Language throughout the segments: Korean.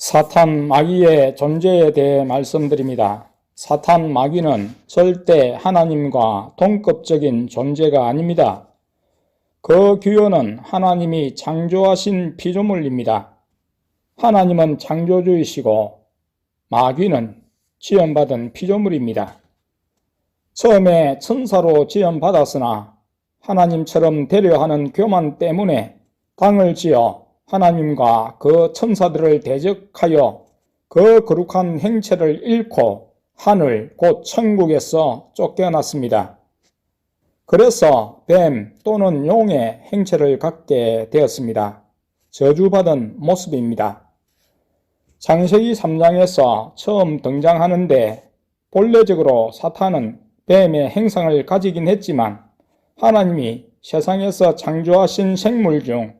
사탄 마귀의 존재에 대해 말씀드립니다. 사탄 마귀는 절대 하나님과 동급적인 존재가 아닙니다. 그 규어는 하나님이 창조하신 피조물입니다. 하나님은 창조주이시고 마귀는 지음받은 피조물입니다. 처음에 천사로 지음받았으나 하나님처럼 되려하는 교만 때문에 당을 지어 하나님과 그 천사들을 대적하여 그 거룩한 행체를 잃고 하늘 곧 천국에서 쫓겨났습니다. 그래서 뱀 또는 용의 행체를 갖게 되었습니다. 저주받은 모습입니다. 창세기 3장에서 처음 등장하는데 본래적으로 사탄은 뱀의 행상을 가지긴 했지만 하나님이 세상에서 창조하신 생물 중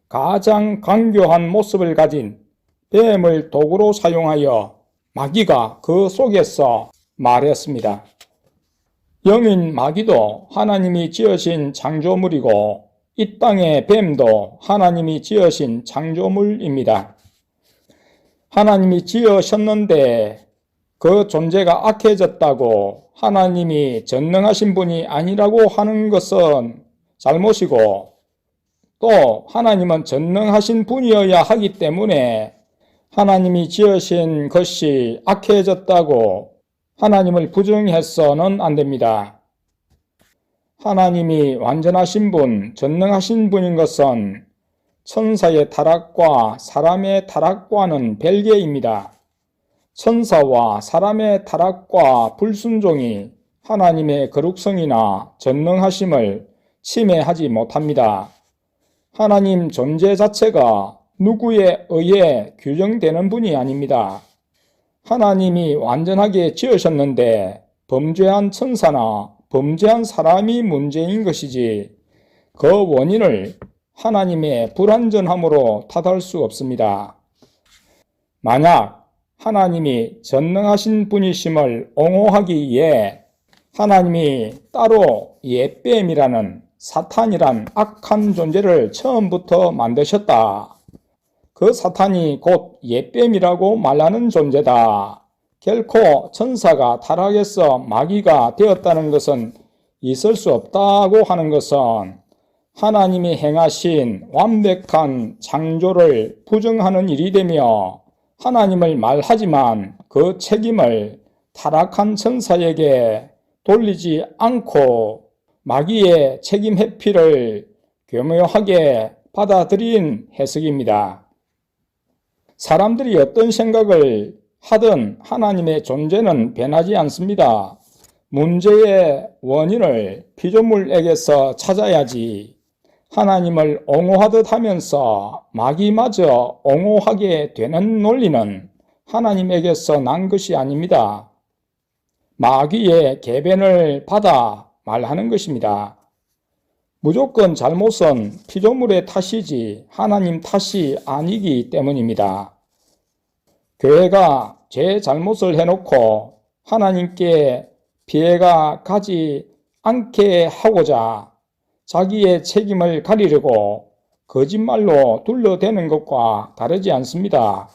가장 강교한 모습을 가진 뱀을 도구로 사용하여 마귀가 그 속에서 말했습니다. 영인 마귀도 하나님이 지으신 창조물이고 이 땅의 뱀도 하나님이 지으신 창조물입니다. 하나님이 지으셨는데 그 존재가 악해졌다고 하나님이 전능하신 분이 아니라고 하는 것은 잘못이고, 또 하나님은 전능하신 분이어야 하기 때문에 하나님이 지으신 것이 악해졌다고 하나님을 부정해서는 안 됩니다. 하나님이 완전하신 분, 전능하신 분인 것은 천사의 타락과 사람의 타락과는 별개입니다. 천사와 사람의 타락과 불순종이 하나님의 거룩성이나 전능하심을 침해하지 못합니다. 하나님 존재 자체가 누구에 의해 규정되는 분이 아닙니다. 하나님이 완전하게 지으셨는데 범죄한 천사나 범죄한 사람이 문제인 것이지 그 원인을 하나님의 불완전함으로 탓할 수 없습니다. 만약 하나님이 전능하신 분이심을 옹호하기 위해 하나님이 따로 옛뱀이라는 사탄이란 악한 존재를 처음부터 만드셨다. 그 사탄이 곧 옛뱀이라고 말하는 존재다. 결코 천사가 타락해서 마귀가 되었다는 것은 있을 수 없다고 하는 것은 하나님이 행하신 완벽한 창조를 부정하는 일이 되며 하나님을 말하지만 그 책임을 타락한 천사에게 돌리지 않고 마귀의 책임 회피를 교묘하게 받아들인 해석입니다. 사람들이 어떤 생각을 하든 하나님의 존재는 변하지 않습니다. 문제의 원인을 피조물에게서 찾아야지 하나님을 옹호하듯 하면서 마귀마저 옹호하게 되는 논리는 하나님에게서 난 것이 아닙니다. 마귀의 계변을 받아 말하는 것입니다. 무조건 잘못은 피조물의 탓이지 하나님 탓이 아니기 때문입니다. 교회가 제 잘못을 해놓고 하나님께 피해가 가지 않게 하고자 자기의 책임을 가리려고 거짓말로 둘러대는 것과 다르지 않습니다.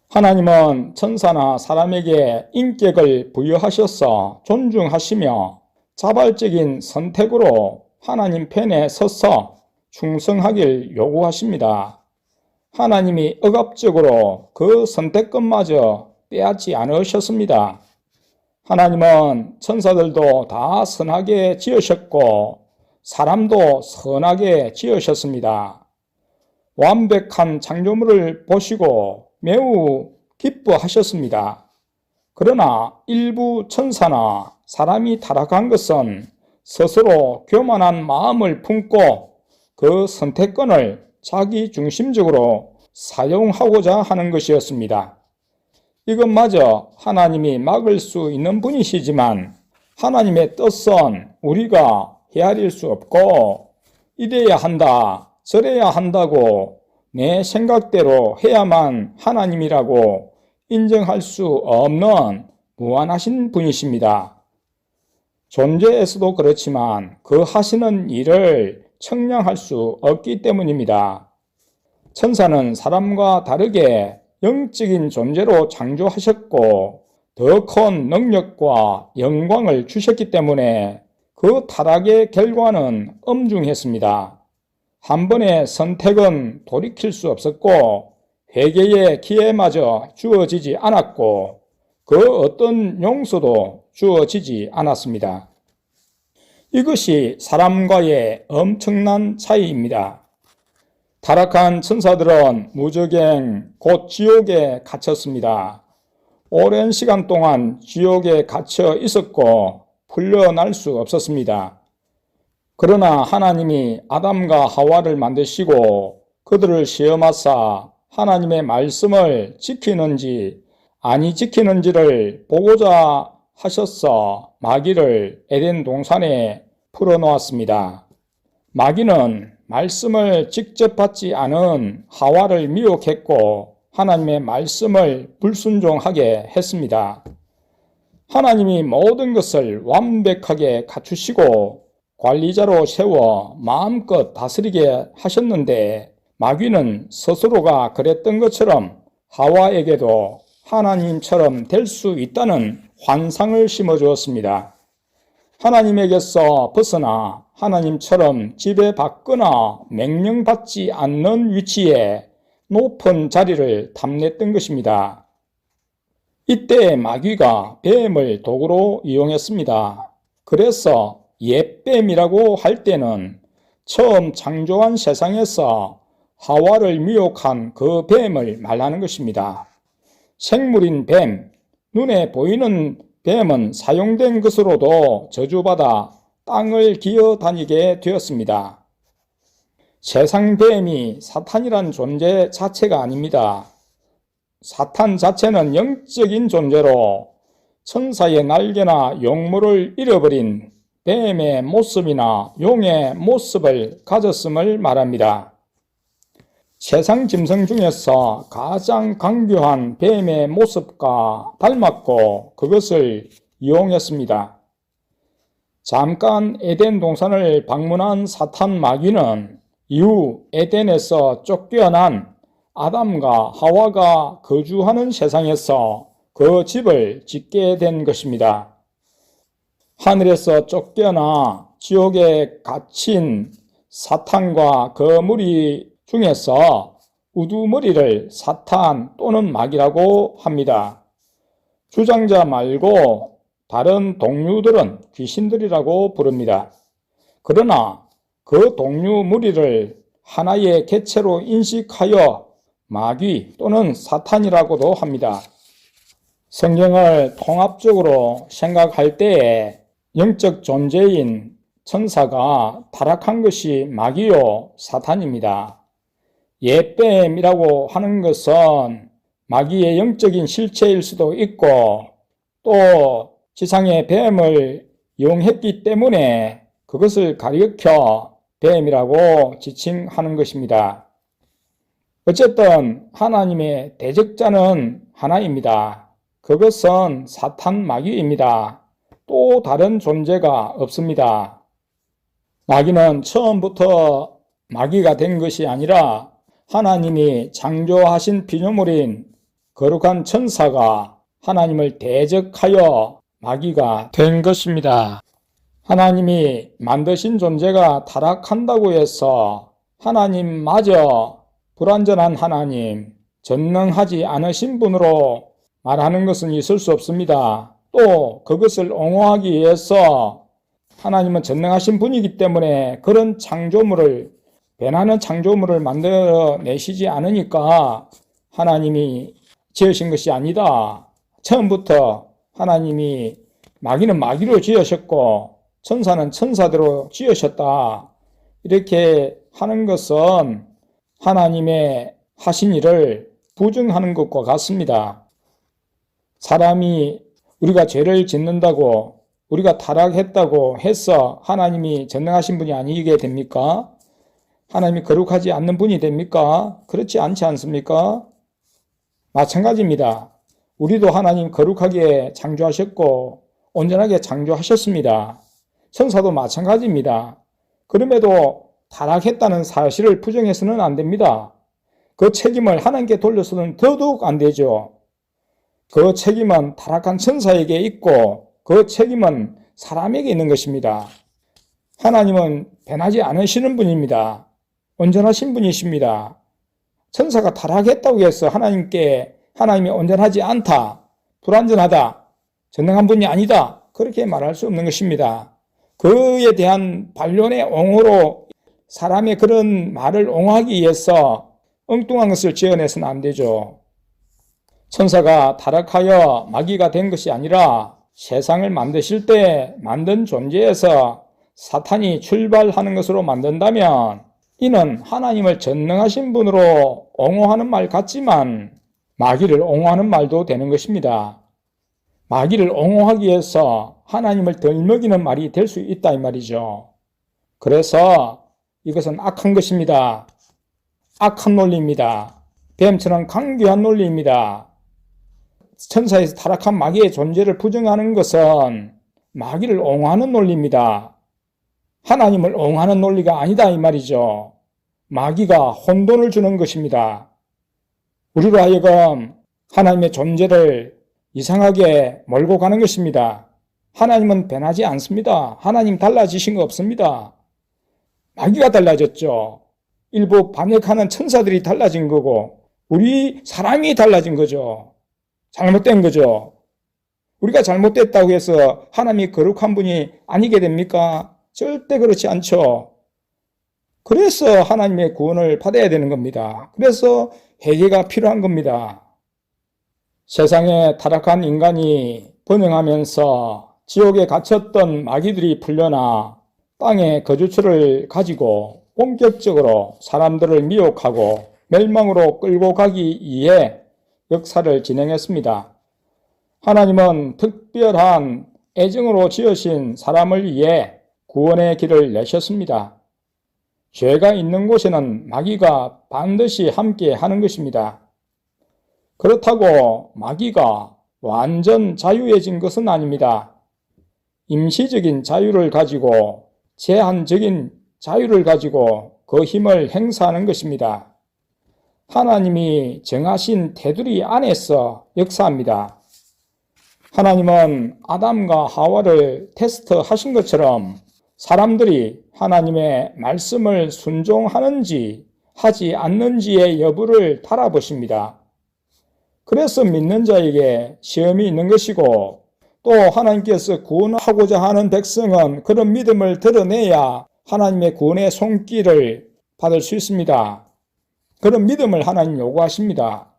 하나님은 천사나 사람에게 인격을 부여하셔서 존중하시며 자발적인 선택으로 하나님 편에 서서 충성하길 요구하십니다. 하나님이 억압적으로 그 선택권마저 빼앗지 않으셨습니다. 하나님은 천사들도 다 선하게 지으셨고 사람도 선하게 지으셨습니다. 완벽한 창조물을 보시고 매우 기뻐하셨습니다. 그러나 일부 천사나 사람이 타락한 것은 스스로 교만한 마음을 품고 그 선택권을 자기 중심적으로 사용하고자 하는 것이었습니다. 이것마저 하나님이 막을 수 있는 분이시지만 하나님의 뜻은 우리가 헤아릴 수 없고 이래야 한다, 저래야 한다고 내 생각대로 해야만 하나님이라고 인정할 수 없는 무한하신 분이십니다. 존재에서도 그렇지만 그 하시는 일을 측량할 수 없기 때문입니다. 천사는 사람과 다르게 영적인 존재로 창조하셨고 더 큰 능력과 영광을 주셨기 때문에 그 타락의 결과는 엄중했습니다. 한 번의 선택은 돌이킬 수 없었고 회개의 기회마저 주어지지 않았고 그 어떤 용서도 주어지지 않았습니다. 이것이 사람과의 엄청난 차이입니다. 타락한 천사들은 무저갱 곧 지옥에 갇혔습니다. 오랜 시간 동안 지옥에 갇혀 있었고 풀려날 수 없었습니다. 그러나 하나님이 아담과 하와를 만드시고 그들을 시험하사 하나님의 말씀을 지키는지 아니 지키는지를 보고자 하셔서 마귀를 에덴 동산에 풀어놓았습니다. 마귀는 말씀을 직접 받지 않은 하와를 미혹했고 하나님의 말씀을 불순종하게 했습니다. 하나님이 모든 것을 완벽하게 갖추시고 관리자로 세워 마음껏 다스리게 하셨는데 마귀는 스스로가 그랬던 것처럼 하와에게도 하나님처럼 될 수 있다는 환상을 심어주었습니다. 하나님에게서 벗어나 하나님처럼 지배받거나 명령받지 않는 위치에 높은 자리를 탐냈던 것입니다. 이때 마귀가 뱀을 도구로 이용했습니다. 그래서 옛뱀이라고 할 때는 처음 창조한 세상에서 하와를 미혹한 그 뱀을 말하는 것입니다. 생물인 뱀, 눈에 보이는 뱀은 사용된 것으로도 저주받아 땅을 기어다니게 되었습니다. 세상 뱀이 사탄이란 존재 자체가 아닙니다. 사탄 자체는 영적인 존재로 천사의 날개나 용모를 잃어버린 뱀의 모습이나 용의 모습을 가졌음을 말합니다. 세상 짐승 중에서 가장 강교한 뱀의 모습과 닮았고 그것을 이용했습니다. 잠깐 에덴 동산을 방문한 사탄 마귀는 이후 에덴에서 쫓겨난 아담과 하와가 거주하는 세상에서 그 집을 짓게 된 것입니다. 하늘에서 쫓겨나 지옥에 갇힌 사탄과 그 무리 중에서 우두머리를 사탄 또는 마귀라고 합니다. 주장자 말고 다른 동류들은 귀신들이라고 부릅니다. 그러나 그 동류 무리를 하나의 객체로 인식하여 마귀 또는 사탄이라고도 합니다. 성경을 통합적으로 생각할 때에 영적 존재인 천사가 타락한 것이 마귀요 사탄입니다. 옛뱀이라고 하는 것은 마귀의 영적인 실체일 수도 있고 또 지상의 뱀을 이용했기 때문에 그것을 가리켜 뱀이라고 지칭하는 것입니다. 어쨌든 하나님의 대적자는 하나입니다. 그것은 사탄 마귀입니다. 또 다른 존재가 없습니다. 마귀는 처음부터 마귀가 된 것이 아니라 하나님이 창조하신 피조물인 거룩한 천사가 하나님을 대적하여 마귀가 된 것입니다. 하나님이 만드신 존재가 타락한다고 해서 하나님마저 불완전한 하나님, 전능하지 않으신 분으로 말하는 것은 있을 수 없습니다. 또 그것을 옹호하기 위해서 하나님은 전능하신 분이기 때문에 그런 창조물을 변하는 창조물을 만들어내시지 않으니까 하나님이 지으신 것이 아니다. 처음부터 하나님이 마귀는 마귀로 지으셨고 천사는 천사대로 지으셨다. 이렇게 하는 것은 하나님의 하신 일을 부정하는 것과 같습니다. 사람이 우리가 죄를 짓는다고 우리가 타락했다고 해서 하나님이 전능하신 분이 아니게 됩니까? 하나님이 거룩하지 않는 분이 됩니까? 그렇지 않지 않습니까? 마찬가지입니다. 우리도 하나님 거룩하게 창조하셨고 온전하게 창조하셨습니다. 천사도 마찬가지입니다. 그럼에도 타락했다는 사실을 부정해서는 안 됩니다. 그 책임을 하나님께 돌려서는 더더욱 안 되죠. 그 책임은 타락한 천사에게 있고 그 책임은 사람에게 있는 것입니다. 하나님은 변하지 않으시는 분입니다. 온전하신 분이십니다. 천사가 타락했다고 해서 하나님이 온전하지 않다, 불완전하다, 전능한 분이 아니다, 그렇게 말할 수 없는 것입니다. 그에 대한 반론의 옹호로 사람의 그런 말을 옹호하기 위해서 엉뚱한 것을 지어내서는 안 되죠. 천사가 타락하여 마귀가 된 것이 아니라 세상을 만드실 때 만든 존재에서 사탄이 출발하는 것으로 만든다면 이는 하나님을 전능하신 분으로 옹호하는 말 같지만 마귀를 옹호하는 말도 되는 것입니다. 마귀를 옹호하기 위해서 하나님을 덜먹이는 말이 될 수 있다 이 말이죠. 그래서 이것은 악한 것입니다. 악한 논리입니다. 뱀처럼 강교한 논리입니다. 천사에서 타락한 마귀의 존재를 부정하는 것은 마귀를 옹호하는 논리입니다. 하나님을 옹호하는 논리가 아니다 이 말이죠. 마귀가 혼돈을 주는 것입니다. 우리로 하여금 하나님의 존재를 이상하게 몰고 가는 것입니다. 하나님은 변하지 않습니다. 하나님 달라지신 거 없습니다. 마귀가 달라졌죠. 일부 반역하는 천사들이 달라진 거고 우리 사람이 달라진 거죠. 잘못된 거죠. 우리가 잘못됐다고 해서 하나님이 거룩한 분이 아니게 됩니까? 절대 그렇지 않죠. 그래서 하나님의 구원을 받아야 되는 겁니다. 그래서 회개가 필요한 겁니다. 세상에 타락한 인간이 번영하면서 지옥에 갇혔던 마귀들이 풀려나 땅의 거주처를 가지고 본격적으로 사람들을 미혹하고 멸망으로 끌고 가기 위해 역사를 진행했습니다. 하나님은 특별한 애정으로 지으신 사람을 위해 구원의 길을 내셨습니다. 죄가 있는 곳에는 마귀가 반드시 함께 하는 것입니다. 그렇다고 마귀가 완전 자유해진 것은 아닙니다. 임시적인 자유를 가지고 제한적인 자유를 가지고 그 힘을 행사하는 것입니다. 하나님이 정하신 테두리 안에서 역사합니다. 하나님은 아담과 하와를 테스트하신 것처럼 사람들이 하나님의 말씀을 순종하는지 하지 않는지의 여부를 달아보십니다. 그래서 믿는 자에게 시험이 있는 것이고 또 하나님께서 구원하고자 하는 백성은 그런 믿음을 드러내야 하나님의 구원의 손길을 받을 수 있습니다. 그런 믿음을 하나님 요구하십니다.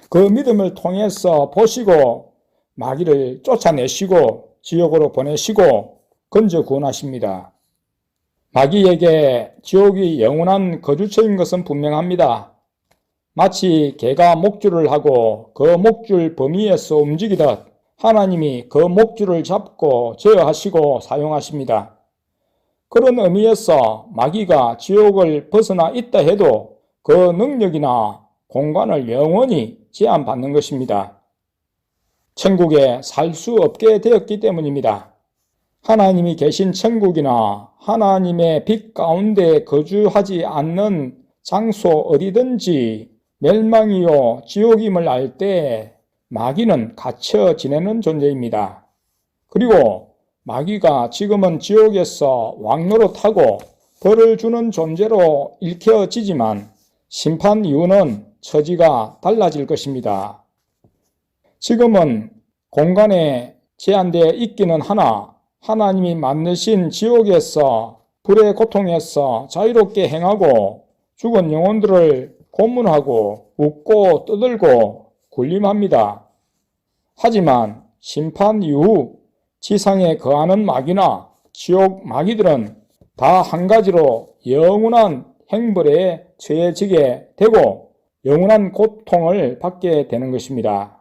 그 믿음을 통해서 보시고 마귀를 쫓아내시고 지옥으로 보내시고 건져 구원하십니다. 마귀에게 지옥이 영원한 거주처인 것은 분명합니다. 마치 개가 목줄을 하고 그 목줄 범위에서 움직이듯 하나님이 그 목줄을 잡고 제어하시고 사용하십니다. 그런 의미에서 마귀가 지옥을 벗어나 있다 해도 그 능력이나 공간을 영원히 제한받는 것입니다. 천국에 살 수 없게 되었기 때문입니다. 하나님이 계신 천국이나 하나님의 빛 가운데 거주하지 않는 장소 어디든지 멸망이요 지옥임을 알 때 마귀는 갇혀 지내는 존재입니다. 그리고 마귀가 지금은 지옥에서 왕노릇하고 벌을 주는 존재로 일깨어지지만 심판 이후는 처지가 달라질 것입니다. 지금은 공간에 제한되어 있기는 하나 하나님이 만드신 지옥에서 불의 고통에서 자유롭게 행하고 죽은 영혼들을 고문하고 웃고 떠들고 군림합니다. 하지만 심판 이후 지상에 거하는 마귀나 지옥 마귀들은 다 한 가지로 영원한 행벌에 처해지게 되고 영원한 고통을 받게 되는 것입니다.